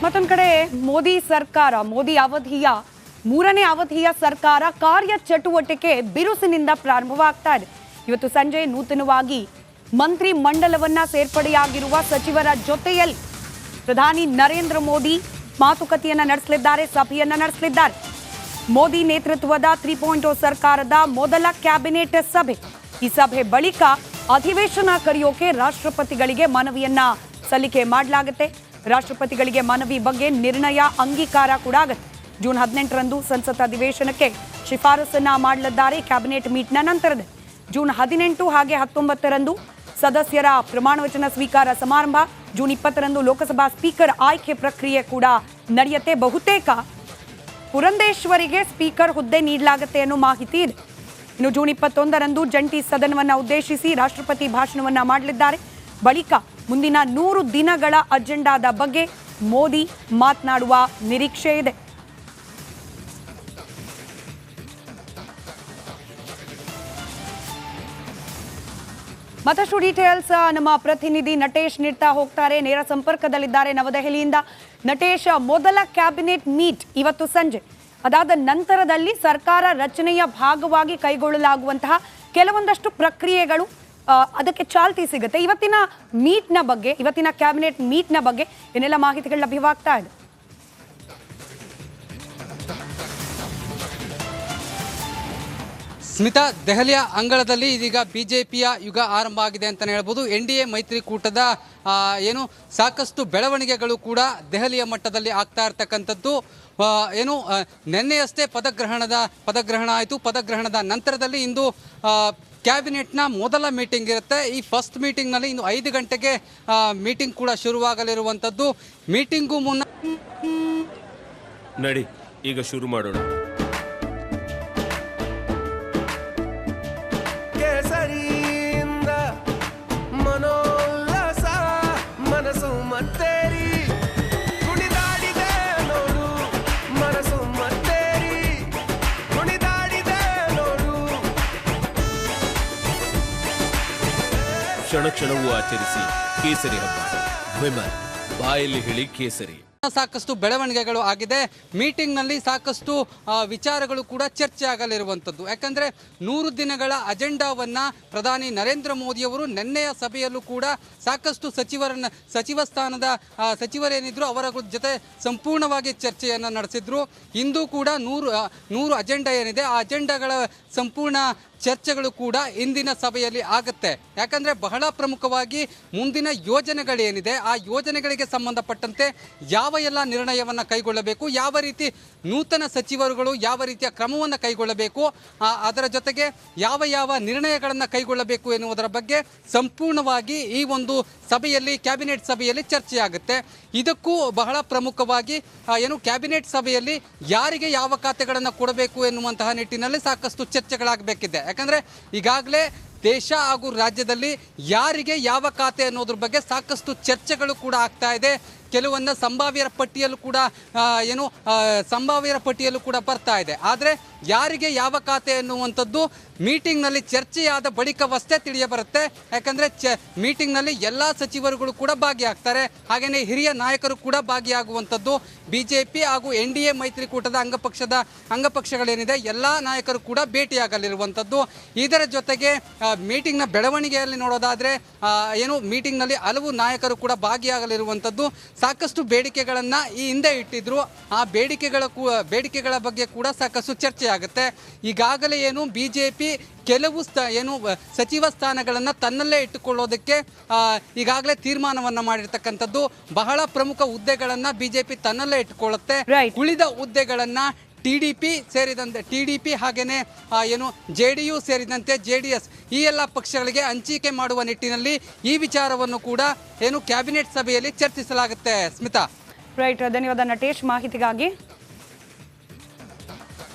ಮತ್ತೊಂದು ಕಡೆ ಮೋದಿ ಸರ್ಕಾರ ಮೋದಿ ಅವಧಿಯ ಮೂರನೇ ಅವಧಿಯ ಸರ್ಕಾರ ಕಾರ್ಯಚಟುವಟಿಕೆ ಬಿರುಸಿನಿಂದ ಪ್ರಾರಂಭವಾಗ್ತಾ ಇದೆ. ಇವತ್ತು ಸಂಜೆ ನೂತನವಾಗಿ ಮಂತ್ರಿ ಮಂಡಲವನ್ನ ಸೇರ್ಪಡೆಯಾಗಿರುವ ಸಚಿವರ ಜೊತೆಯಲ್ಲಿ ಪ್ರಧಾನಿ ನರೇಂದ್ರ ಮೋದಿ ಮಾತುಕತೆಯನ್ನ ನಡೆಸಲಿದ್ದಾರೆ, ಸಭೆಯನ್ನ ನಡೆಸಲಿದ್ದಾರೆ. ಮೋದಿ ನೇತೃತ್ವದ 3.0 ಸರ್ಕಾರದ ಮೊದಲ ಕ್ಯಾಬಿನೆಟ್ ಸಭೆ. ಈ ಸಭೆ ಬಳಿಕ ಅಧಿವೇಶನ ಕರೆಯೋಕೆ ರಾಷ್ಟ್ರಪತಿಗಳಿಗೆ ಮನವಿಯನ್ನ ಸಲ್ಲಿಕೆ ಮಾಡಲಾಗುತ್ತೆ. ರಾಷ್ಟ್ರಪತಿಗಳಿಗೆ ಮನವಿ ಬಗ್ಗೆ ನಿರ್ಣಯ ಅಂಗೀಕಾರ ಕೂಡ ಆಗುತ್ತೆ. ಜೂನ್ 18ರಂದು ಸಂಸತ್ ಅಧಿವೇಶನಕ್ಕೆ ಶಿಫಾರಸನ್ನ ಮಾಡಲಿದ್ದಾರೆ. ಕ್ಯಾಬಿನೆಟ್ ಮೀಟ್ನ ನಂತರದ ಜೂನ್ 18 ಹಾಗೆ 19ರಂದು ಸದಸ್ಯರ ಪ್ರಮಾಣವಚನ ಸ್ವೀಕಾರ ಸಮಾರಂಭ. ಜೂನ್ 20ರಂದು ಲೋಕಸಭಾ ಸ್ಪೀಕರ್ ಆಯ್ಕೆ ಪ್ರಕ್ರಿಯೆ ಕೂಡ ನಡೆಯುತ್ತೆ. ಬಹುತೇಕ ಪುರಂದೇಶ್ವರಿಗೆ ಸ್ಪೀಕರ್ ಹುದ್ದೆ ನೀಡಲಾಗುತ್ತೆ ಅನ್ನೋ ಮಾಹಿತಿ ಇದೆ. ಇನ್ನು ಜೂನ್ 21ರಂದು ಜಂಟಿ ಸದನವನ್ನು ಉದ್ದೇಶಿಸಿ ರಾಷ್ಟ್ರಪತಿ ಭಾಷಣವನ್ನ ಮಾಡಲಿದ್ದಾರೆ. ಬಳಿಕ ಮುಂದಿನ 100 ದಿನಗಳ ಅಜೆಂಡಾದ ಬಗ್ಗೆ ಮೋದಿ ಮಾತನಾಡುವ ನಿರೀಕ್ಷೆ ಇದೆ. ಮತ್ತಷ್ಟು ಡೀಟೇಲ್ಸ್ ನಮ್ಮ ಪ್ರತಿನಿಧಿ ನಟೇಶ್ ನೀಡ್ತಾ ಹೋಗ್ತಾರೆ. ನೇರ ಸಂಪರ್ಕದಲ್ಲಿದ್ದಾರೆ ನವದೆಹಲಿಯಿಂದ. ನಟೇಶ್, ಮೊದಲ ಕ್ಯಾಬಿನೆಟ್ ಮೀಟ್ ಇವತ್ತು ಸಂಜೆ, ಅದಾದ ನಂತರದಲ್ಲಿ ಸರ್ಕಾರ ರಚನೆಯ ಭಾಗವಾಗಿ ಕೈಗೊಳ್ಳಲಾಗುವಂತಹ ಕೆಲವೊಂದಷ್ಟು ಪ್ರಕ್ರಿಯೆಗಳು ಅದಕ್ಕೆ ಚಾಲ್ತಿ ಸಿಗುತ್ತೆ. ಇವತ್ತಿನ ಮೀಟ್ನ ಬಗ್ಗೆ, ಇವತ್ತಿನ ಕ್ಯಾಬಿನೆಟ್ ಮೀಟ್ನ ಬಗ್ಗೆ ಏನೆಲ್ಲ ಮಾಹಿತಿಗಳು ಲಭ್ಯವಾಗ್ತಾ ಇದೆ? ಸ್ಮಿತಾ, ದೆಹಲಿಯ ಅಂಗಳದಲ್ಲಿ ಇದೀಗ ಬಿಜೆಪಿಯ ಯುಗ ಆರಂಭ ಆಗಿದೆ ಅಂತಲೇ ಹೇಳ್ಬೋದು. NDA ಮೈತ್ರಿಕೂಟದ ಏನು ಸಾಕಷ್ಟು ಬೆಳವಣಿಗೆಗಳು ಕೂಡ ದೆಹಲಿಯ ಮಟ್ಟದಲ್ಲಿ ಆಗ್ತಾ ಇರ್ತಕ್ಕಂಥದ್ದು. ಏನು ನಿನ್ನೆಯಷ್ಟೇ ಪದಗ್ರಹಣ ಆಯಿತು. ಪದಗ್ರಹಣದ ನಂತರದಲ್ಲಿ ಇಂದು ಕ್ಯಾಬಿನೆಟ್ನ ಮೊದಲ ಮೀಟಿಂಗ್ ಇರುತ್ತೆ. ಈ ಫಸ್ಟ್ ಮೀಟಿಂಗ್ನಲ್ಲಿ ಇನ್ನು 5 ಗಂಟೆಗೆ ಮೀಟಿಂಗ್ ಕೂಡ ಶುರುವಾಗಲಿರುವಂಥದ್ದು. ಮೀಟಿಂಗು ಮುನ್ನ ನಡಿ ಈಗ ಶುರು ಮಾಡೋಣ. ಮನೋಲ್ಲಾಸ ಮನಸ್ಸು ಮತ್ತೇರಿ ಕುಣಿದಾಡಿದೆ ನೋಡು, ಮನಸ್ಸು ಮತ್ತೇರಿ ಕುಣಿದಾಡಿದೆ ನೋಡು. ಕ್ಷಣ ಕ್ಷಣವೂ ಆಚರಿಸಿ ಕೇಸರಿ ಹಬ್ಬ. ವಿಮಲ್ ಬಾಯಲ್ಲಿ ಹೇಳಿ ಕೇಸರಿ. ಸಾಕಷ್ಟು ಬೆಳವಣಿಗೆಗಳು ಆಗಿದೆ. ಮೀಟಿಂಗ್ನಲ್ಲಿ ಸಾಕಷ್ಟು ವಿಚಾರಗಳು ಕೂಡ ಚರ್ಚೆ ಆಗಲಿರುವಂಥದ್ದು. ಯಾಕಂದರೆ 100 ದಿನಗಳ ಅಜೆಂಡಾವನ್ನು ಪ್ರಧಾನಿ ನರೇಂದ್ರ ಮೋದಿಯವರು ನಿನ್ನೆಯ ಸಭೆಯಲ್ಲೂ ಕೂಡ ಸಾಕಷ್ಟು ಸಚಿವ ಸ್ಥಾನದ ಸಚಿವರೇನಿದ್ರು ಅವರ ಜೊತೆ ಸಂಪೂರ್ಣವಾಗಿ ಚರ್ಚೆಯನ್ನು ನಡೆಸಿದ್ರು. ಇಂದು ಕೂಡ 100 ಅಜೆಂಡಾ ಏನಿದೆ ಆ ಅಜೆಂಡಾಗಳ ಸಂಪೂರ್ಣ ಚರ್ಚೆಗಳು ಕೂಡ ಇಂದಿನ ಸಭೆಯಲ್ಲಿ ಆಗುತ್ತೆ. ಯಾಕಂದರೆ ಬಹಳ ಪ್ರಮುಖವಾಗಿ ಮುಂದಿನ ಯೋಜನೆಗಳೇನಿದೆ ಆ ಯೋಜನೆಗಳಿಗೆ ಸಂಬಂಧಪಟ್ಟಂತೆ ಯಾವ ಎಲ್ಲ ನಿರ್ಣಯವನ್ನು ಕೈಗೊಳ್ಳಬೇಕು, ಯಾವ ರೀತಿ ನೂತನ ಸಚಿವರುಗಳು ಯಾವ ರೀತಿಯ ಕ್ರಮವನ್ನು ಕೈಗೊಳ್ಳಬೇಕು, ಅದರ ಜೊತೆಗೆ ಯಾವ ನಿರ್ಣಯಗಳನ್ನು ಕೈಗೊಳ್ಳಬೇಕು ಎನ್ನುವುದರ ಬಗ್ಗೆ ಸಂಪೂರ್ಣವಾಗಿ ಈ ಒಂದು ಸಭೆಯಲ್ಲಿ, ಕ್ಯಾಬಿನೆಟ್ ಸಭೆಯಲ್ಲಿ ಚರ್ಚೆಯಾಗುತ್ತೆ. ಇದಕ್ಕೂ ಬಹಳ ಪ್ರಮುಖವಾಗಿ ಏನು ಕ್ಯಾಬಿನೆಟ್ ಸಭೆಯಲ್ಲಿ ಯಾರಿಗೆ ಯಾವ ಖಾತೆಗಳನ್ನು ಕೊಡಬೇಕು ಎನ್ನುವಂತಹ ನಿಟ್ಟಿನಲ್ಲಿ ಸಾಕಷ್ಟು ಚರ್ಚೆಗಳಾಗಬೇಕಿದೆ. ಯಾಕಂದರೆ ಈಗಾಗಲೇ ದೇಶ ಹಾಗೂ ರಾಜ್ಯದಲ್ಲಿ ಯಾರಿಗೆ ಯಾವ ಖಾತೆ ಅನ್ನೋದ್ರ ಬಗ್ಗೆ ಸಾಕಷ್ಟು ಚರ್ಚೆಗಳು ಕೂಡ ಆಗ್ತಾ ಇದೆ. ಕೆಲವೊಂದು ಸಂಭಾವ್ಯರ ಪಟ್ಟಿಯಲ್ಲೂ ಕೂಡ ಬರ್ತಾ ಇದೆ. ಆದರೆ ಯಾರಿಗೆ ಯಾವ ಖಾತೆ ಎನ್ನುವಂಥದ್ದು ಮೀಟಿಂಗ್ನಲ್ಲಿ ಚರ್ಚೆಯಾದ ಬಳಿಕವಷ್ಟೇ ತಿಳಿಯಬರುತ್ತೆ. ಯಾಕಂದರೆ ಮೀಟಿಂಗ್ನಲ್ಲಿ ಎಲ್ಲ ಸಚಿವರುಗಳು ಕೂಡ ಭಾಗಿಯಾಗ್ತಾರೆ. ಹಾಗೆಯೇ ಹಿರಿಯ ನಾಯಕರು ಕೂಡ ಭಾಗಿಯಾಗುವಂಥದ್ದು. ಬಿಜೆಪಿ ಹಾಗೂ NDA ಮೈತ್ರಿಕೂಟದ ಅಂಗಪಕ್ಷಗಳೇನಿದೆ ಎಲ್ಲ ನಾಯಕರು ಕೂಡ ಭೇಟಿಯಾಗಲಿರುವಂಥದ್ದು. ಇದರ ಜೊತೆಗೆ ಮೀಟಿಂಗ್ನ ಬೆಳವಣಿಗೆಯಲ್ಲಿ ನೋಡೋದಾದರೆ ಏನು ಮೀಟಿಂಗ್ನಲ್ಲಿ ಹಲವು ನಾಯಕರು ಕೂಡ ಭಾಗಿಯಾಗಲಿರುವಂಥದ್ದು. ಸಾಕಷ್ಟು ಬೇಡಿಕೆಗಳನ್ನು ಈ ಹಿಂದೆ ಇಟ್ಟಿದ್ರು. ಆ ಬೇಡಿಕೆಗಳ ಬಗ್ಗೆ ಕೂಡ ಸಾಕಷ್ಟು ಚರ್ಚೆ ಆಗುತ್ತೆ. ಈಗಾಗಲೇ ಏನು ಬಿಜೆಪಿ ಕೆಲವು ಸಚಿವ ಸ್ಥಾನಗಳನ್ನು ತನ್ನಲ್ಲೇ ಇಟ್ಟುಕೊಳ್ಳೋದಕ್ಕೆ ಈಗಾಗಲೇ ತೀರ್ಮಾನವನ್ನು ಮಾಡಿರ್ತಕ್ಕಂಥದ್ದು. ಬಹಳ ಪ್ರಮುಖ ಹುದ್ದೆಗಳನ್ನು ಬಿಜೆಪಿ ತನ್ನಲ್ಲೇ ಇಟ್ಟುಕೊಳ್ಳುತ್ತೆ. ಉಳಿದ ಹುದ್ದೆಗಳನ್ನು TDP ಹಾಗೇನೆ ಏನು JDU ಸೇರಿದಂತೆ JDS ಈ ಎಲ್ಲ ಪಕ್ಷಗಳಿಗೆ ಹಂಚಿಕೆ ಮಾಡುವ ನಿಟ್ಟಿನಲ್ಲಿ ಈ ವಿಚಾರವನ್ನು ಕೂಡ ಏನು ಕ್ಯಾಬಿನೆಟ್ ಸಭೆಯಲ್ಲಿ ಚರ್ಚಿಸಲಾಗುತ್ತೆ. ಸ್ಮಿತಾ, ರೈಟ್, ಧನ್ಯವಾದ ನಟೇಶ್ ಮಾಹಿತಿಗಾಗಿ.